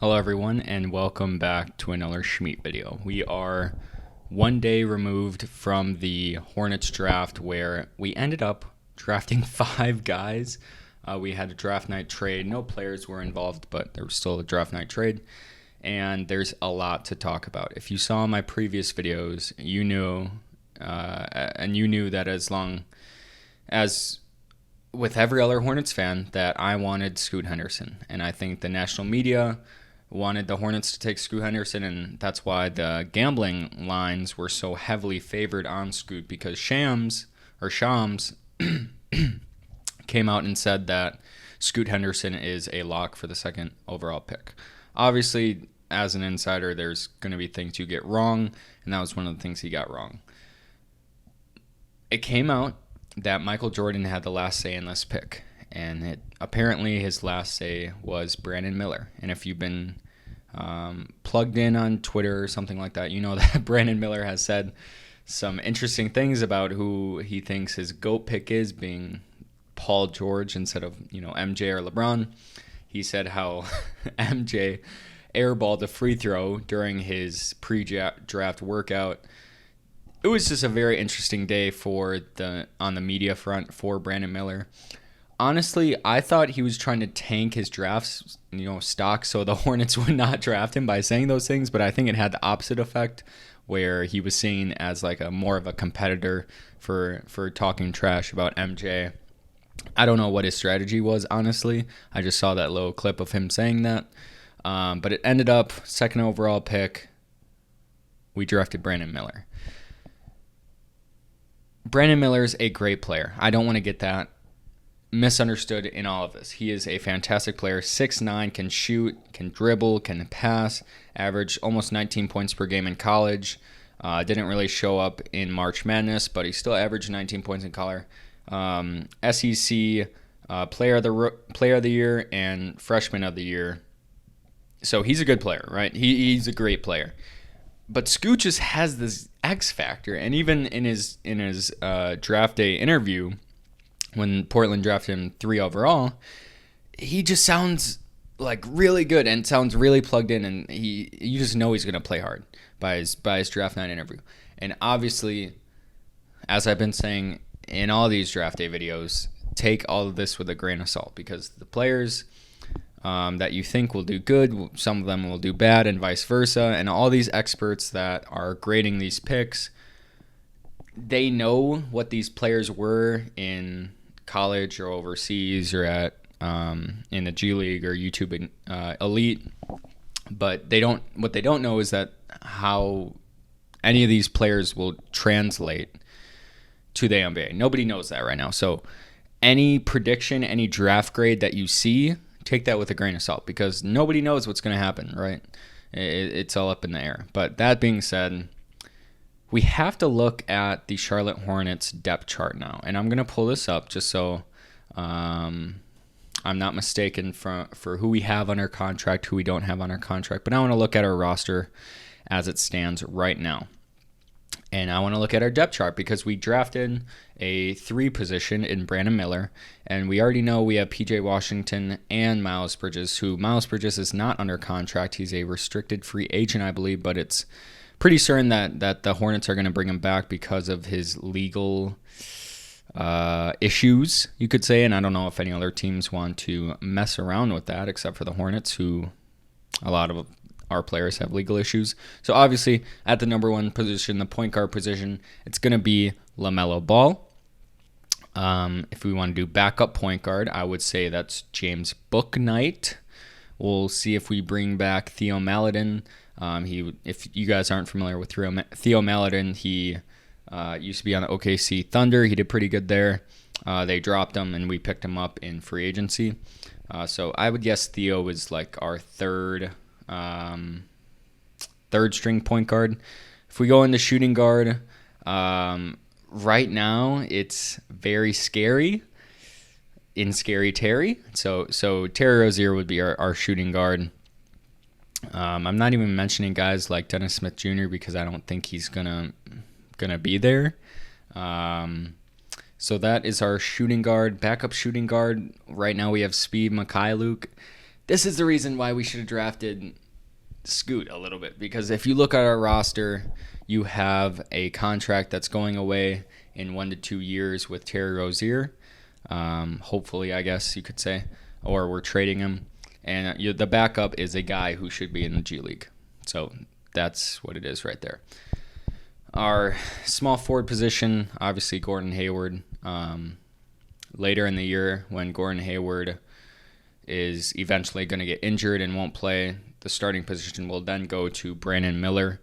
Hello everyone and welcome back to another Schmeat video. We are one day removed from the Hornets draft where we ended up drafting 5 guys. We had a draft night trade. No players were involved, but there was still a draft night trade. And there's a lot to talk about. If you saw my previous videos, you knew that as long as with every other Hornets fan that I wanted Scoot Henderson. And I think the national media wanted the Hornets to take Scoot Henderson, and that's why the gambling lines were so heavily favored on Scoot, because Shams came out and said that Scoot Henderson is a lock for the second overall pick. Obviously, as an insider, there's going to be things you get wrong, and that was one of the things he got wrong. It came out that Michael Jordan had the last say in this pick, and apparently his last say was Brandon Miller. And if you've been plugged in on Twitter or something like that, you know that Brandon Miller has said some interesting things about who he thinks his GOAT pick is, being Paul George instead of MJ or LeBron. He said how MJ airballed a free throw during his pre-draft workout. It was just a very interesting day on the media front for Brandon Miller. Honestly, I thought he was trying to tank his drafts, stock, so the Hornets would not draft him by saying those things, but I think it had the opposite effect, where he was seen as like a more of a competitor for talking trash about MJ. I don't know what his strategy was, honestly. I just saw that little clip of him saying that. But it ended up second overall pick. We drafted Brandon Miller. Brandon Miller's a great player. I don't want to get that misunderstood in all of this. He is a fantastic player. 6'9", can shoot, can dribble, can pass, averaged almost 19 points per game in college. Didn't really show up in March Madness, but he still averaged 19 points in college. SEC player of the year and freshman of the year. So he's a good player, right? He's a great player. But Scoot just has this X factor, and even in his draft day interview, when Portland drafted him 3 overall, he just sounds like really good and sounds really plugged in, and you just know he's going to play hard by his draft night interview. And obviously, as I've been saying in all these draft day videos, take all of this with a grain of salt, because the players that you think will do good, some of them will do bad, and vice versa. And all these experts that are grading these picks, they know what these players were in college or overseas or at in the G League or YouTube Elite, but what they don't know is that how any of these players will translate to the NBA. Nobody knows that right now. So any prediction, any draft grade that you see, take that with a grain of salt, because nobody knows what's going to happen, right? It's all up in the air. But that being said, we have to look at the Charlotte Hornets depth chart now. And I'm going to pull this up just so I'm not mistaken for who we have under contract, who we don't have under contract. But I want to look at our roster as it stands right now. And I want to look at our depth chart, because we drafted a 3 position in Brandon Miller, and we already know we have PJ Washington and Miles Bridges, who Miles Bridges is not under contract. He's a restricted free agent, I believe, but it's pretty certain that the Hornets are going to bring him back because of his legal issues, you could say. And I don't know if any other teams want to mess around with that, except for the Hornets, who a lot of our players have legal issues. So obviously, at the number 1 position, the point guard position, it's going to be LaMelo Ball. If we want to do backup point guard, I would say that's James Bouknight. We'll see if we bring back Theo Maledon. If you guys aren't familiar with Theo Maledon, he used to be on the OKC Thunder. He did pretty good there. They dropped him, and we picked him up in free agency. So I would guess Theo is like our third string point guard. If we go into shooting guard, right now it's very scary in Scary Terry. So Terry Rozier would be our shooting guard. I'm not even mentioning guys like Dennis Smith Jr. because I don't think he's gonna be there. So that is our shooting guard. Backup shooting guard. Right now we have Speed Mikhailuk. this is the reason why we should have drafted Scoot a little bit, because if you look at our roster, you have a contract that's going away in 1 to 2 years with Terry Rozier. Hopefully, I guess you could say, or we're trading him. And the backup is a guy who should be in the G League. So that's what it is right there. Our small forward position, obviously Gordon Hayward. Later in the year, when Gordon Hayward is eventually going to get injured and won't play, the starting position will then go to Brandon Miller.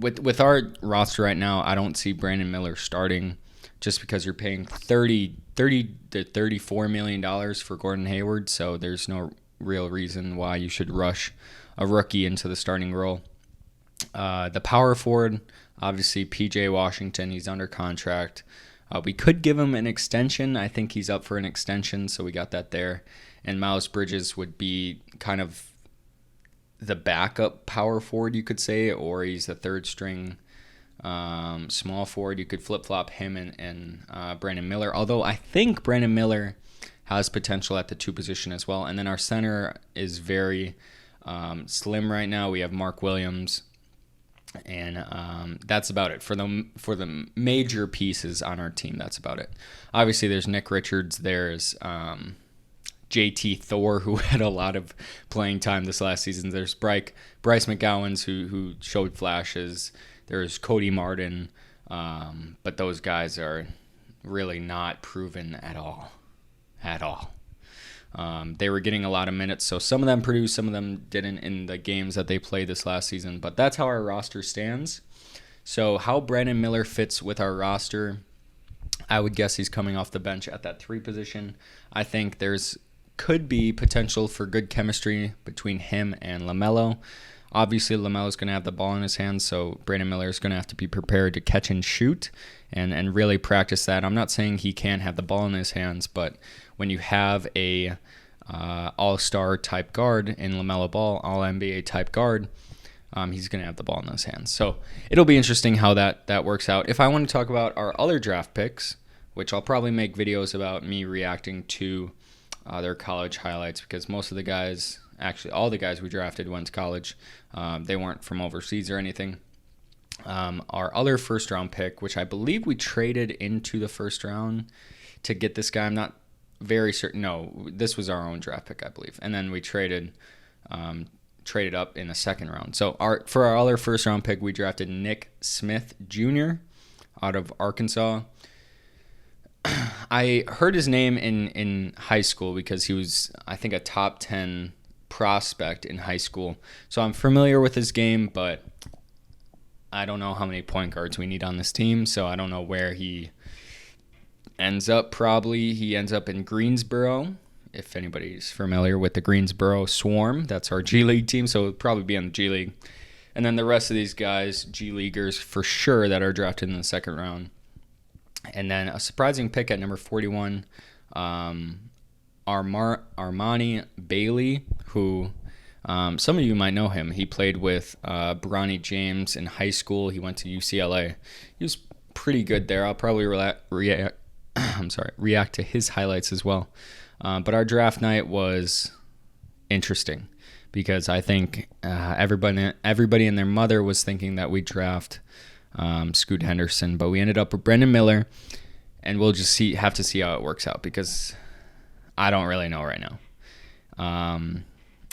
With our roster right now, I don't see Brandon Miller starting, just because you're paying $30 to $34 million for Gordon Hayward, so there's no real reason why you should rush a rookie into the starting role. The power forward, obviously PJ Washington, he's under contract. We could give him an extension. I think he's up for an extension, so we got that there. And Miles Bridges would be kind of the backup power forward, you could say, or he's the third string small forward. You could flip-flop him and Brandon Miller, although I think Brandon Miller has potential at the 2 position as well. And then our center is very slim right now. We have Mark Williams, and that's about it for the major pieces on our team. That's about it. Obviously, there's Nick Richards. There's JT Thor, who had a lot of playing time this last season. There's Bryce McGowans, who showed flashes. There's Cody Martin, but those guys are really not proven at all. They were getting a lot of minutes, so some of them produced, some of them didn't in the games that they played this last season. But that's how our roster stands. So how Brandon Miller fits with our roster, I would guess he's coming off the bench at that 3 position. I think could be potential for good chemistry between him and LaMelo. Obviously, LaMelo's going to have the ball in his hands, so Brandon Miller is going to have to be prepared to catch and shoot and really practice that. I'm not saying he can't have the ball in his hands, but when you have a all-star type guard in LaMelo Ball, all-NBA type guard, he's going to have the ball in his hands. So it'll be interesting how that works out. If I want to talk about our other draft picks, which I'll probably make videos about me reacting to their college highlights, because most of the guys, actually all the guys we drafted went to college. They weren't from overseas or anything. Our other first-round pick, which I believe we traded into the first round to get this guy. I'm not very certain. No, this was our own draft pick, I believe. And then we traded up in the second round. So for our other first-round pick, we drafted Nick Smith Jr. out of Arkansas. I heard his name in high school because he was, I think, a top 10 prospect in high school. So I'm familiar with his game, but I don't know how many point guards we need on this team, so I don't know where he ends up. Probably he ends up in Greensboro, if anybody's familiar with the Greensboro Swarm. That's our G League team, so it'll probably be in the G League. And then the rest of these guys, G Leaguers for sure, that are drafted in the second round. And then a surprising pick at number 41, Armani Bailey, who some of you might know him. He played with Bronny James in high school. He went to UCLA. He was pretty good there. I'll probably react to his highlights as well. But our draft night was interesting because I think everybody and their mother was thinking that we'd draft Scoot Henderson, but we ended up with Brandon Miller, and we'll just have to see how it works out because I don't really know right now.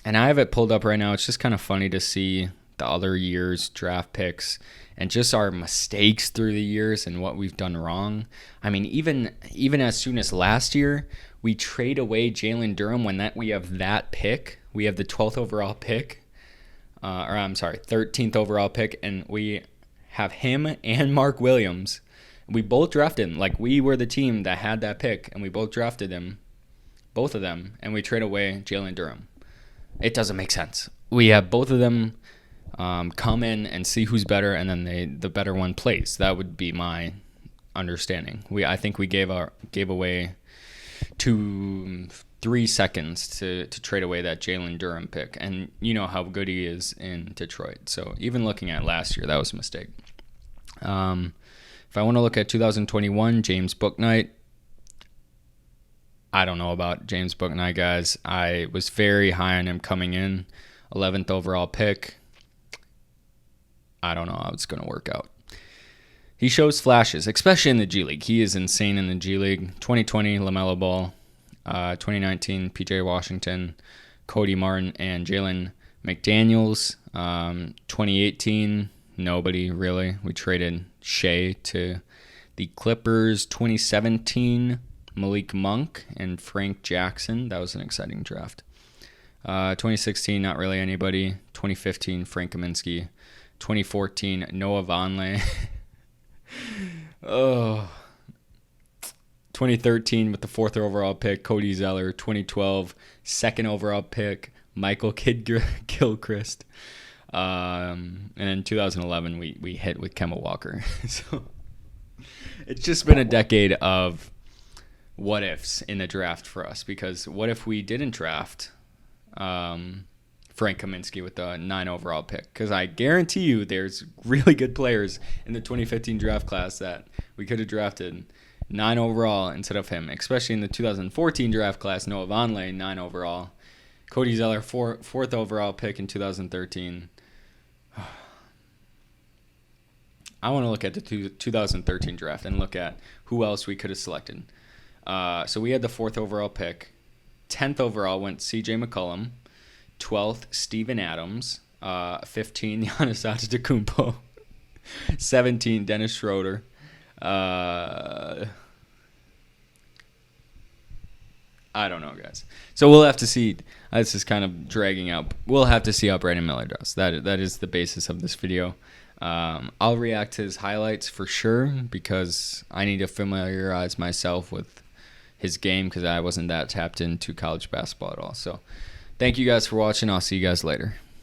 And I have it pulled up right now. It's just kind of funny to see the other year's draft picks and just our mistakes through the years and what we've done wrong. I mean, even as soon as last year, we trade away Jalen Durham when we have that pick. We have the 12th overall pick, 13th overall pick, and we have him and Mark Williams. We both drafted him. Like, we were the team that had that pick, and we both drafted him, both of them, and we trade away Jalen Durham. It doesn't make sense. We have both of them come in and see who's better, and then the better one plays. That would be my understanding. I think we gave away 3 seconds to trade away that Jalen Durham pick, and you know how good he is in Detroit. So even looking at last year, that was a mistake. If I want to look at 2021, James Bouknight, I don't know about James Bouknight, guys. I was very high on him coming in, 11th overall pick. I don't know how it's going to work out. He shows flashes, especially in the G League. He is insane in the G League. 2020, LaMelo Ball. 2019, PJ Washington, Cody Martin, and Jalen McDaniels. 2018, nobody really. We traded Shea to the Clippers. 2017, Malik Monk and Frank Jackson. That was an exciting draft. 2016, not really anybody. 2015, Frank Kaminsky. 2014, Noah Vonleh. Oh. 2013 with the 4th overall pick, Cody Zeller. 2012, 2nd overall pick, Michael Kidd-Gilchrist. And in 2011, we hit with Kemba Walker. So it's just been a decade of what ifs in the draft for us, because what if we didn't draft Frank Kaminsky with the 9 overall pick? Because I guarantee you there's really good players in the 2015 draft class that we could have drafted 9 overall instead of him, especially in the 2014 draft class. Noah Vonleh, 9 overall. Cody Zeller, 4th overall pick in 2013. I want to look at the 2013 draft and look at who else we could have selected. So we had the 4th overall pick. 10th overall went CJ McCollum. 12th, Steven Adams. 15, Giannis Antetokounmpo. 17, Dennis Schroeder. I don't know, guys. So we'll have to see. This is kind of dragging out. We'll have to see how Brandon Miller does. That is the basis of this video. I'll react to his highlights for sure, because I need to familiarize myself with his game, because I wasn't that tapped into college basketball at all. So thank you guys for watching. I'll see you guys later.